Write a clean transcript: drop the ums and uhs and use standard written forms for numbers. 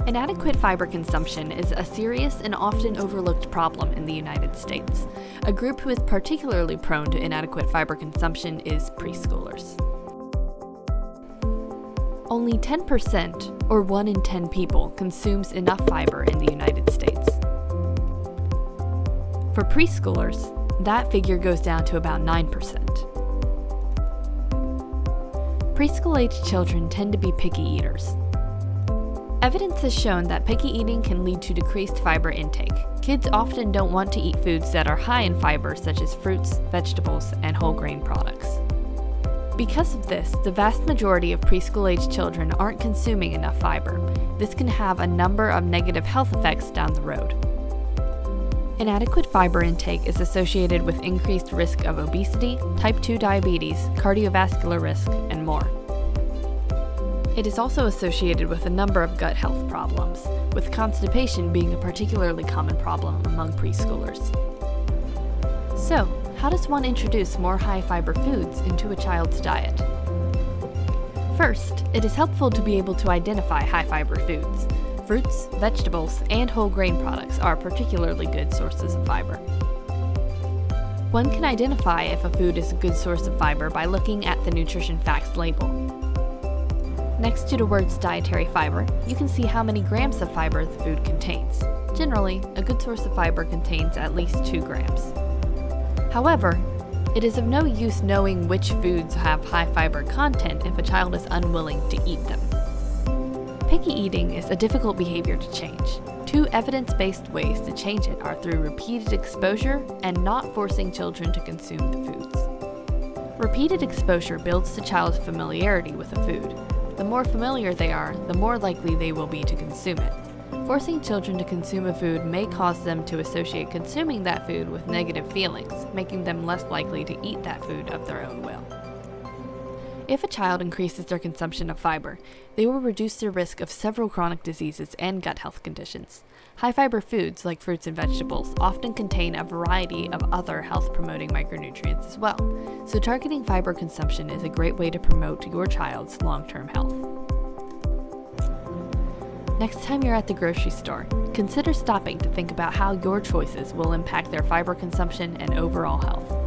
Inadequate fiber consumption is a serious and often overlooked problem in the United States. A group who is particularly prone to inadequate fiber consumption is preschoolers. Only 10%, or 1 in 10 people, consumes enough fiber in the United States. For preschoolers, that figure goes down to about 9%. Preschool-aged children tend to be picky eaters. Evidence has shown that picky eating can lead to decreased fiber intake. Kids often don't want to eat foods that are high in fiber, such as fruits, vegetables, and whole grain products. Because of this, the vast majority of preschool-aged children aren't consuming enough fiber. This can have a number of negative health effects down the road. Inadequate fiber intake is associated with increased risk of obesity, type 2 diabetes, cardiovascular risk, and more. It is also associated with a number of gut health problems, with constipation being a particularly common problem among preschoolers. So, how does one introduce more high-fiber foods into a child's diet? First, it is helpful to be able to identify high-fiber foods. Fruits, vegetables, and whole grain products are particularly good sources of fiber. One can identify if a food is a good source of fiber by looking at the nutrition facts label. Next to the words dietary fiber, you can see how many grams of fiber the food contains. Generally, a good source of fiber contains at least 2 grams. However, it is of no use knowing which foods have high fiber content if a child is unwilling to eat them. Picky eating is a difficult behavior to change. 2 evidence-based ways to change it are through repeated exposure and not forcing children to consume the foods. Repeated exposure builds the child's familiarity with a food. The more familiar they are, the more likely they will be to consume it. Forcing children to consume a food may cause them to associate consuming that food with negative feelings, making them less likely to eat that food of their own will. If a child increases their consumption of fiber, they will reduce their risk of several chronic diseases and gut health conditions. High-fiber foods, like fruits and vegetables, often contain a variety of other health-promoting micronutrients as well, so targeting fiber consumption is a great way to promote your child's long-term health. Next time you're at the grocery store, consider stopping to think about how your choices will impact their fiber consumption and overall health.